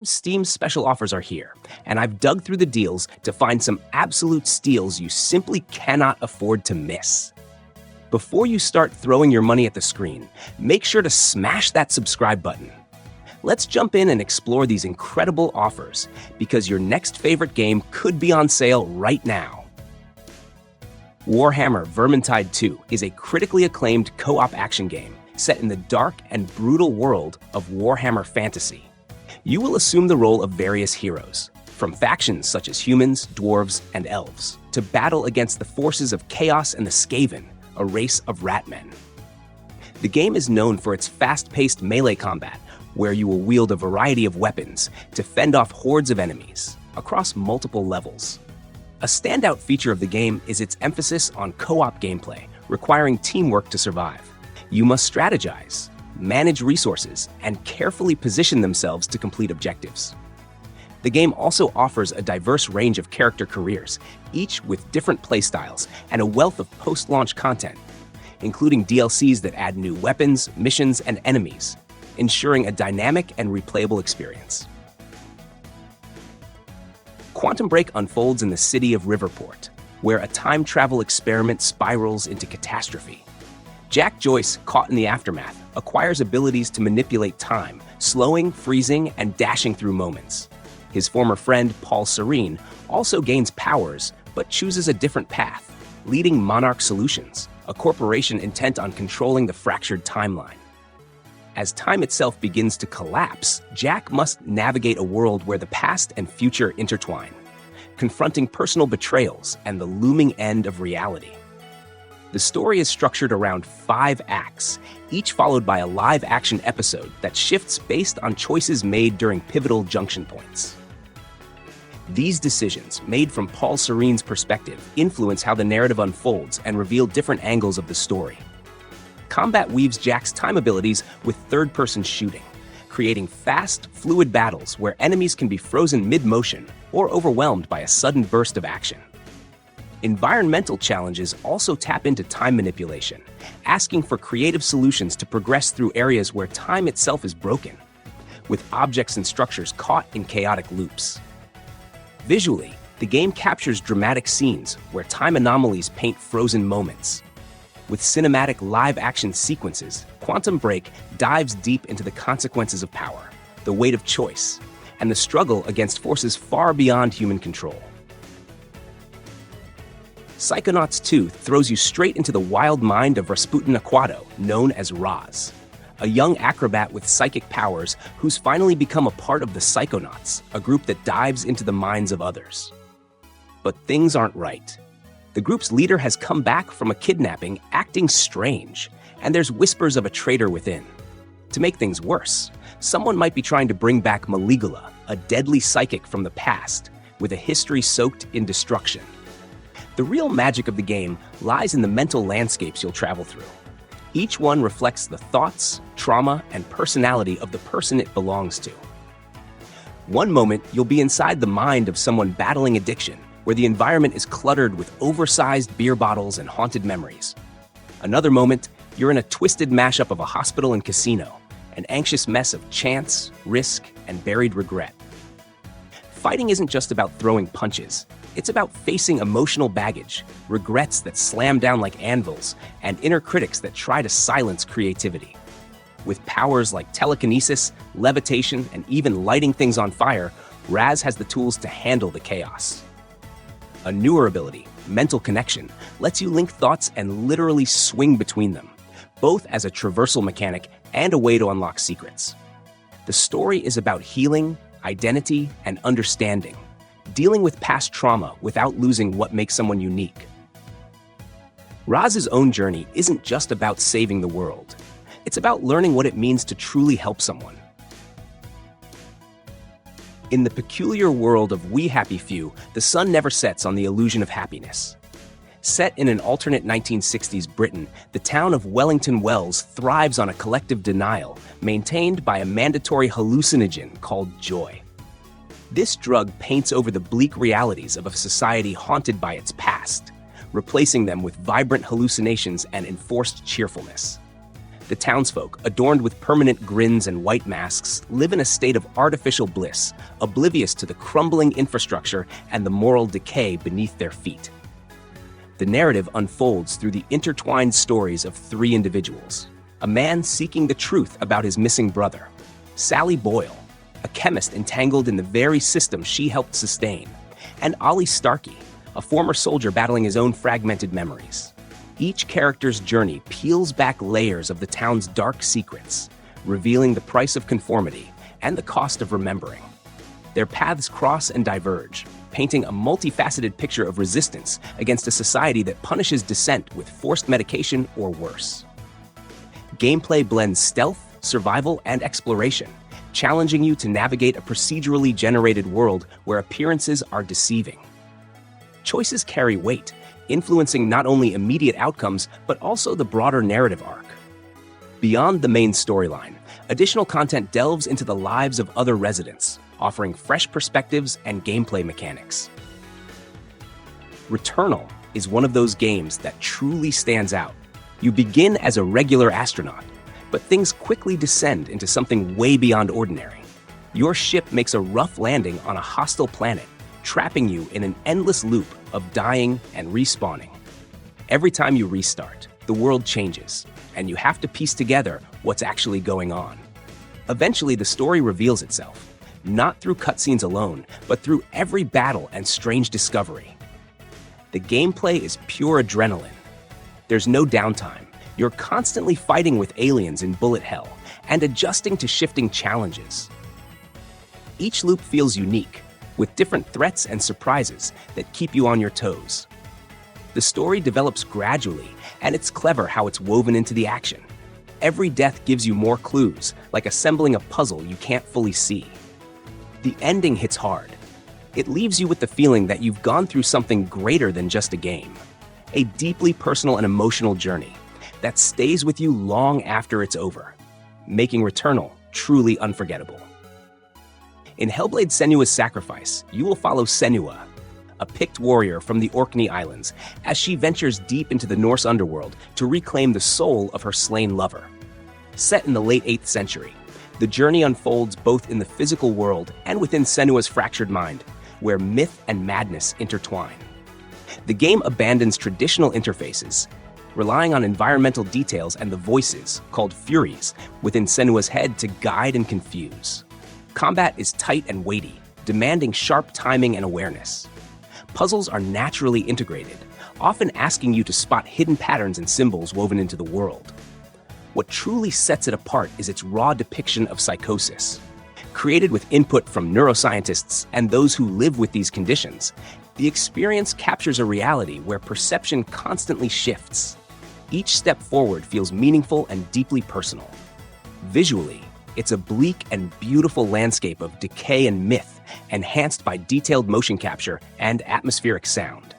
Steam's special offers are here, and I've dug through the deals to find some absolute steals you simply cannot afford to miss. Before you start throwing your money at the screen, make sure to smash that subscribe button. Let's jump in and explore these incredible offers, because your next favorite game could be on sale right now. Warhammer Vermintide 2 is a critically acclaimed co-op action game set in the dark and brutal world of Warhammer fantasy. You will assume the role of various heroes, from factions such as humans, dwarves, and elves, to battle against the forces of chaos and the Skaven, a race of ratmen. The game is known for its fast-paced melee combat, where you will wield a variety of weapons to fend off hordes of enemies across multiple levels. A standout feature of the game is its emphasis on co-op gameplay, requiring teamwork to survive. You must strategize, manage resources, and carefully position themselves to complete objectives. The game also offers a diverse range of character careers, each with different playstyles and a wealth of post-launch content, including DLCs that add new weapons, missions, and enemies, ensuring a dynamic and replayable experience. Quantum Break unfolds in the city of Riverport, where a time travel experiment spirals into catastrophe. Jack Joyce, caught in the aftermath, acquires abilities to manipulate time, slowing, freezing, and dashing through moments. His former friend, Paul Serene, also gains powers, but chooses a different path, leading Monarch Solutions, a corporation intent on controlling the fractured timeline. As time itself begins to collapse, Jack must navigate a world where the past and future intertwine, confronting personal betrayals and the looming end of reality. The story is structured around 5 acts, each followed by a live-action episode that shifts based on choices made during pivotal junction points. These decisions, made from Paul Serene's perspective, influence how the narrative unfolds and reveal different angles of the story. Combat weaves Jack's time abilities with third-person shooting, creating fast, fluid battles where enemies can be frozen mid-motion or overwhelmed by a sudden burst of action. Environmental challenges also tap into time manipulation, asking for creative solutions to progress through areas where time itself is broken, with objects and structures caught in chaotic loops. Visually, the game captures dramatic scenes where time anomalies paint frozen moments. With cinematic live-action sequences, Quantum Break dives deep into the consequences of power, the weight of choice, and the struggle against forces far beyond human control. Psychonauts 2 throws you straight into the wild mind of Rasputin Aquato, known as Raz, a young acrobat with psychic powers who's finally become a part of the Psychonauts, a group that dives into the minds of others. But things aren't right. The group's leader has come back from a kidnapping, acting strange, and there's whispers of a traitor within. To make things worse, someone might be trying to bring back Maligula, a deadly psychic from the past, with a history soaked in destruction. The real magic of the game lies in the mental landscapes you'll travel through. Each one reflects the thoughts, trauma, and personality of the person it belongs to. One moment, you'll be inside the mind of someone battling addiction, where the environment is cluttered with oversized beer bottles and haunted memories. Another moment, you're in a twisted mashup of a hospital and casino, an anxious mess of chance, risk, and buried regret. Fighting isn't just about throwing punches. It's about facing emotional baggage, regrets that slam down like anvils, and inner critics that try to silence creativity. With powers like telekinesis, levitation, and even lighting things on fire, Raz has the tools to handle the chaos. A newer ability, Mental Connection, lets you link thoughts and literally swing between them, both as a traversal mechanic and a way to unlock secrets. The story is about healing, identity, and understanding, dealing with past trauma without losing what makes someone unique. Raz's own journey isn't just about saving the world. It's about learning what it means to truly help someone. In the peculiar world of We Happy Few, the sun never sets on the illusion of happiness. Set in an alternate 1960s Britain, the town of Wellington Wells thrives on a collective denial maintained by a mandatory hallucinogen called joy. This drug paints over the bleak realities of a society haunted by its past, replacing them with vibrant hallucinations and enforced cheerfulness. The townsfolk, adorned with permanent grins and white masks, live in a state of artificial bliss, oblivious to the crumbling infrastructure and the moral decay beneath their feet. The narrative unfolds through the intertwined stories of three individuals: a man seeking the truth about his missing brother, Sally Boyle, a chemist entangled in the very system she helped sustain, and Ollie Starkey, a former soldier battling his own fragmented memories. Each character's journey peels back layers of the town's dark secrets, revealing the price of conformity and the cost of remembering. Their paths cross and diverge, painting a multifaceted picture of resistance against a society that punishes dissent with forced medication or worse. Gameplay blends stealth, survival, and exploration, challenging you to navigate a procedurally generated world where appearances are deceiving. Choices carry weight, influencing not only immediate outcomes, but also the broader narrative arc. Beyond the main storyline, additional content delves into the lives of other residents, offering fresh perspectives and gameplay mechanics. Returnal is one of those games that truly stands out. You begin as a regular astronaut, but things quickly descend into something way beyond ordinary. Your ship makes a rough landing on a hostile planet, trapping you in an endless loop of dying and respawning. Every time you restart, the world changes, and you have to piece together what's actually going on. Eventually, the story reveals itself, not through cutscenes alone, but through every battle and strange discovery. The gameplay is pure adrenaline. There's no downtime. You're constantly fighting with aliens in bullet hell and adjusting to shifting challenges. Each loop feels unique, with different threats and surprises that keep you on your toes. The story develops gradually, and it's clever how it's woven into the action. Every death gives you more clues, like assembling a puzzle you can't fully see. The ending hits hard. It leaves you with the feeling that you've gone through something greater than just a game. A deeply personal and emotional journey that stays with you long after it's over, making Returnal truly unforgettable. In Hellblade: Senua's Sacrifice, you will follow Senua, a picked warrior from the Orkney Islands, as she ventures deep into the Norse underworld to reclaim the soul of her slain lover. Set in the late 8th century, the journey unfolds both in the physical world and within Senua's fractured mind, where myth and madness intertwine. The game abandons traditional interfaces, relying on environmental details and the voices, called Furies, within Senua's head to guide and confuse. Combat is tight and weighty, demanding sharp timing and awareness. Puzzles are naturally integrated, often asking you to spot hidden patterns and symbols woven into the world. What truly sets it apart is its raw depiction of psychosis. Created with input from neuroscientists and those who live with these conditions, the experience captures a reality where perception constantly shifts. Each step forward feels meaningful and deeply personal. Visually, it's a bleak and beautiful landscape of decay and myth, enhanced by detailed motion capture and atmospheric sound.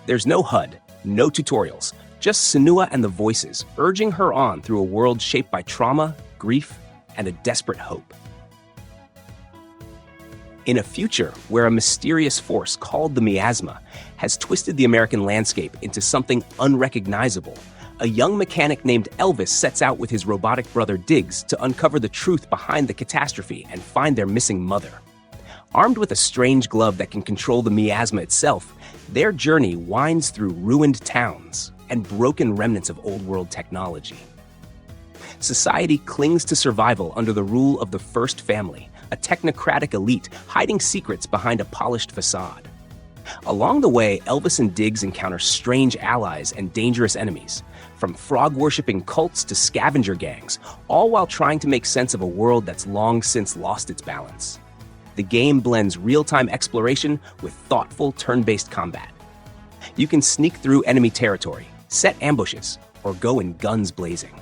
There's no HUD, no tutorials, just Senua and the voices urging her on through a world shaped by trauma, grief, and a desperate hope. In a future where a mysterious force called the Miasma has twisted the American landscape into something unrecognizable, a young mechanic named Elvis sets out with his robotic brother Diggs to uncover the truth behind the catastrophe and find their missing mother. Armed with a strange glove that can control the miasma itself, their journey winds through ruined towns and broken remnants of old-world technology. Society clings to survival under the rule of the First Family, a technocratic elite hiding secrets behind a polished facade. Along the way, Elvis and Diggs encounter strange allies and dangerous enemies, from frog-worshipping cults to scavenger gangs, all while trying to make sense of a world that's long since lost its balance. The game blends real-time exploration with thoughtful turn-based combat. You can sneak through enemy territory, set ambushes, or go in guns blazing.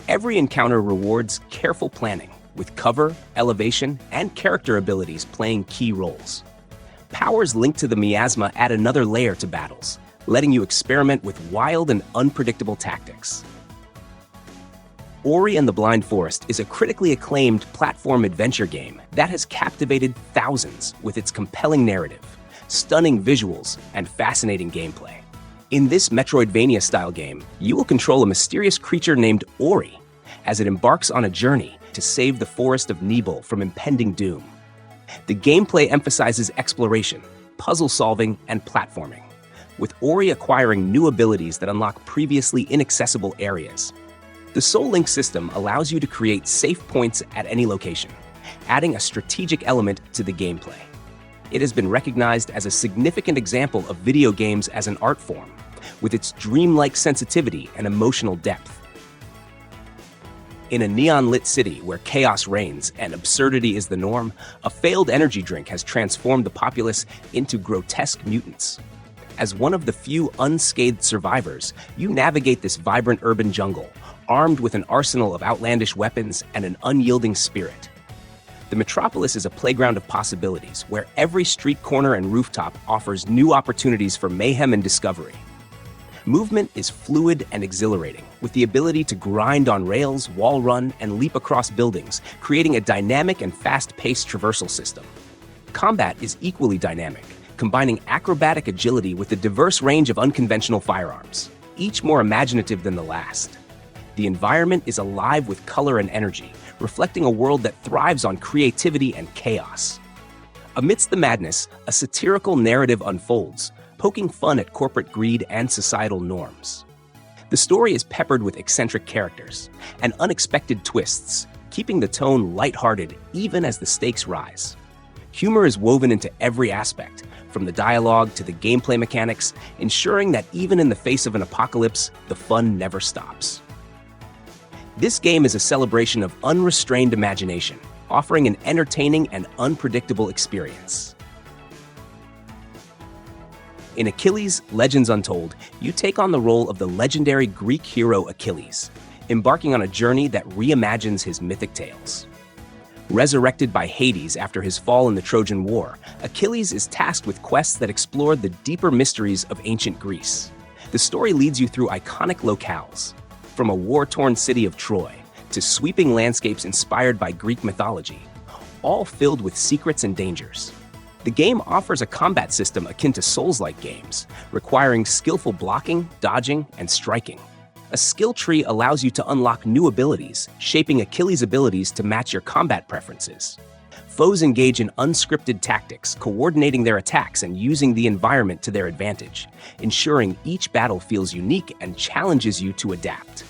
Every encounter rewards careful planning, with cover, elevation, and character abilities playing key roles. Powers linked to the miasma add another layer to battles, letting you experiment with wild and unpredictable tactics. Ori and the Blind Forest is a critically acclaimed platform adventure game that has captivated thousands with its compelling narrative, stunning visuals, and fascinating gameplay. In this Metroidvania-style game, you will control a mysterious creature named Ori, as it embarks on a journey to save the forest of Nebel from impending doom. The gameplay emphasizes exploration, puzzle solving, and platforming, with Ori acquiring new abilities that unlock previously inaccessible areas. The Soul Link system allows you to create safe points at any location, adding a strategic element to the gameplay. It has been recognized as a significant example of video games as an art form, with its dreamlike sensitivity and emotional depth. In a neon-lit city where chaos reigns and absurdity is the norm, a failed energy drink has transformed the populace into grotesque mutants. As one of the few unscathed survivors, you navigate this vibrant urban jungle, armed with an arsenal of outlandish weapons and an unyielding spirit. The metropolis is a playground of possibilities, where every street corner and rooftop offers new opportunities for mayhem and discovery. Movement is fluid and exhilarating, with the ability to grind on rails, wall run, and leap across buildings, creating a dynamic and fast-paced traversal system. Combat is equally dynamic, combining acrobatic agility with a diverse range of unconventional firearms, each more imaginative than the last. The environment is alive with color and energy, reflecting a world that thrives on creativity and chaos. Amidst the madness, a satirical narrative unfolds, poking fun at corporate greed and societal norms. The story is peppered with eccentric characters and unexpected twists, keeping the tone lighthearted even as the stakes rise. Humor is woven into every aspect, from the dialogue to the gameplay mechanics, ensuring that even in the face of an apocalypse, the fun never stops. This game is a celebration of unrestrained imagination, offering an entertaining and unpredictable experience. In Achilles, Legends Untold, you take on the role of the legendary Greek hero Achilles, embarking on a journey that reimagines his mythic tales. Resurrected by Hades after his fall in the Trojan War, Achilles is tasked with quests that explore the deeper mysteries of ancient Greece. The story leads you through iconic locales, from a war-torn city of Troy to sweeping landscapes inspired by Greek mythology, all filled with secrets and dangers. The game offers a combat system akin to Souls-like games, requiring skillful blocking, dodging, and striking. A skill tree allows you to unlock new abilities, shaping Achilles' abilities to match your combat preferences. Foes engage in unscripted tactics, coordinating their attacks and using the environment to their advantage, ensuring each battle feels unique and challenges you to adapt.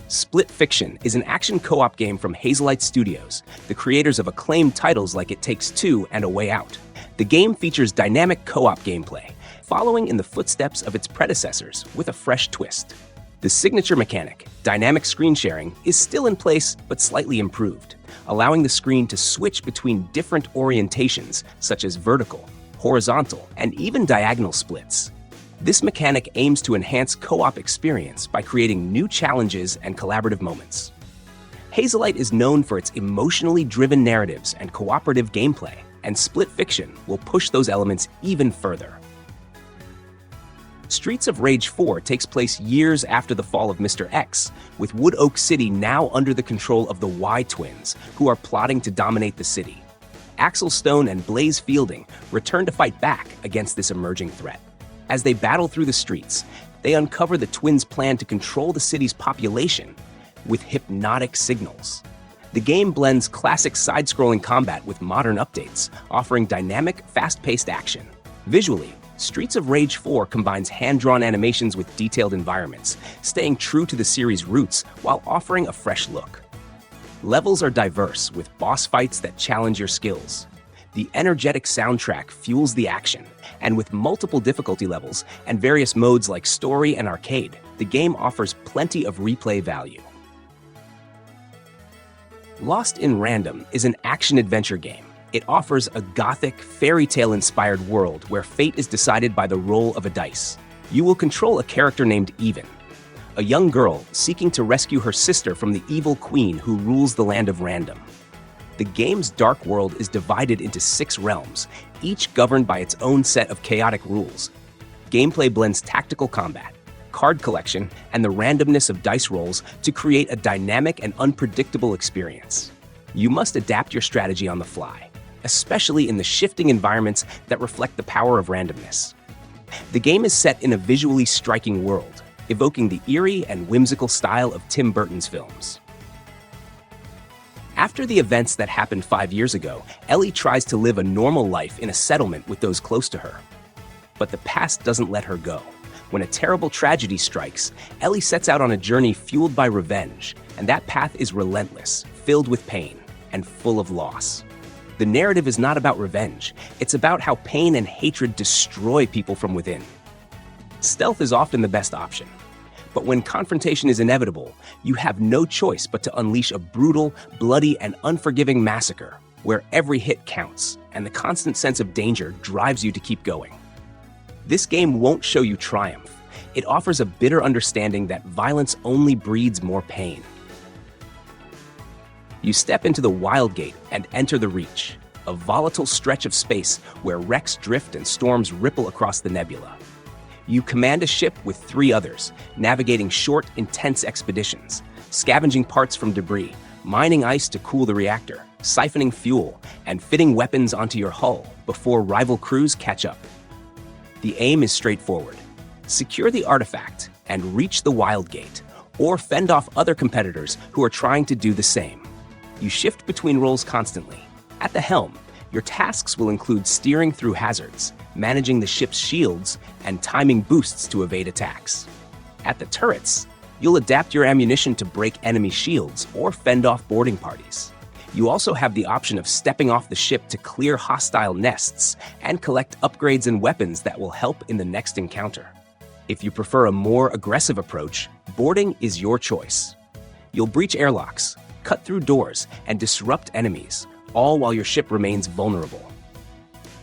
Split Fiction is an action co-op game from Hazelight Studios, the creators of acclaimed titles like It Takes Two and A Way Out. The game features dynamic co-op gameplay, following in the footsteps of its predecessors with a fresh twist. The signature mechanic, dynamic screen sharing, is still in place but slightly improved, allowing the screen to switch between different orientations such as vertical, horizontal, and even diagonal splits. This mechanic aims to enhance co-op experience by creating new challenges and collaborative moments. Hazelight is known for its emotionally driven narratives and cooperative gameplay, and Split Fiction will push those elements even further. Streets of Rage 4 takes place years after the fall of Mr. X, with Wood Oak City now under the control of the Y-Twins, who are plotting to dominate the city. Axel Stone and Blaze Fielding return to fight back against this emerging threat. As they battle through the streets, they uncover the twins' plan to control the city's population with hypnotic signals. The game blends classic side-scrolling combat with modern updates, offering dynamic, fast-paced action. Visually, Streets of Rage 4 combines hand-drawn animations with detailed environments, staying true to the series' roots while offering a fresh look. Levels are diverse, with boss fights that challenge your skills. The energetic soundtrack fuels the action, and with multiple difficulty levels and various modes like story and arcade, the game offers plenty of replay value. Lost in Random is an action-adventure game. It offers a gothic, fairy tale-inspired world where fate is decided by the roll of a dice. You will control a character named Even, a young girl seeking to rescue her sister from the evil queen who rules the land of Random. The game's dark world is divided into 6 realms, each governed by its own set of chaotic rules. Gameplay blends tactical combat, card collection, and the randomness of dice rolls to create a dynamic and unpredictable experience. You must adapt your strategy on the fly, especially in the shifting environments that reflect the power of randomness. The game is set in a visually striking world, evoking the eerie and whimsical style of Tim Burton's films. After the events that happened 5 years ago, Ellie tries to live a normal life in a settlement with those close to her. But the past doesn't let her go. When a terrible tragedy strikes, Ellie sets out on a journey fueled by revenge, and that path is relentless, filled with pain, and full of loss. The narrative is not about revenge, it's about how pain and hatred destroy people from within. Stealth is often the best option, but when confrontation is inevitable, you have no choice but to unleash a brutal, bloody, and unforgiving massacre, where every hit counts, and the constant sense of danger drives you to keep going. This game won't show you triumph. It offers a bitter understanding that violence only breeds more pain. You step into the Wildgate and enter the Reach, a volatile stretch of space where wrecks drift and storms ripple across the nebula. You command a ship with 3 others, navigating short, intense expeditions, scavenging parts from debris, mining ice to cool the reactor, siphoning fuel, and fitting weapons onto your hull before rival crews catch up. The aim is straightforward. Secure the artifact and reach the Wildgate, or fend off other competitors who are trying to do the same. You shift between roles constantly. At the helm, your tasks will include steering through hazards, managing the ship's shields, and timing boosts to evade attacks. At the turrets, you'll adapt your ammunition to break enemy shields or fend off boarding parties. You also have the option of stepping off the ship to clear hostile nests and collect upgrades and weapons that will help in the next encounter. If you prefer a more aggressive approach, boarding is your choice. You'll breach airlocks, cut through doors, and disrupt enemies, all while your ship remains vulnerable.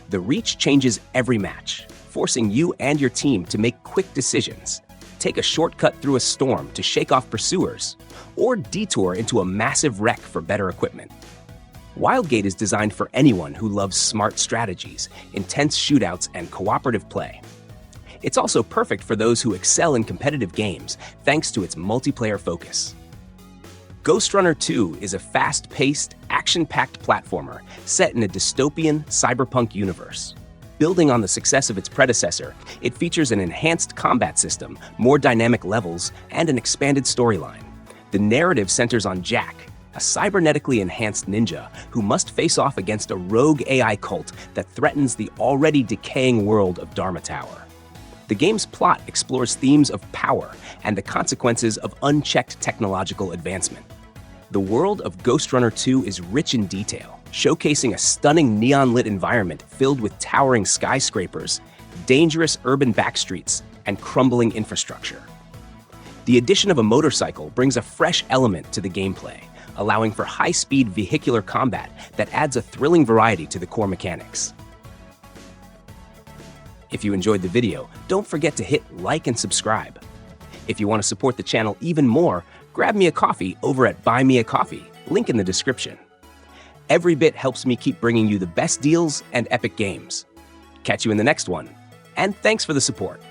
The Reach changes every match, forcing you and your team to make quick decisions. Take a shortcut through a storm to shake off pursuers, or detour into a massive wreck for better equipment. Wildgate is designed for anyone who loves smart strategies, intense shootouts, and cooperative play. It's also perfect for those who excel in competitive games thanks to its multiplayer focus. Ghostrunner 2 is a fast-paced, action-packed platformer set in a dystopian, cyberpunk universe. Building on the success of its predecessor, it features an enhanced combat system, more dynamic levels, and an expanded storyline. The narrative centers on Jack, a cybernetically enhanced ninja who must face off against a rogue AI cult that threatens the already decaying world of Dharma Tower. The game's plot explores themes of power and the consequences of unchecked technological advancement. The world of Ghostrunner 2 is rich in detail, showcasing a stunning neon-lit environment filled with towering skyscrapers, dangerous urban backstreets, and crumbling infrastructure. The addition of a motorcycle brings a fresh element to the gameplay, allowing for high-speed vehicular combat that adds a thrilling variety to the core mechanics. If you enjoyed the video, don't forget to hit like and subscribe. If you want to support the channel even more, grab me a coffee over at Buy Me a Coffee, link in the description. Every bit helps me keep bringing you the best deals and epic games. Catch you in the next one, and thanks for the support.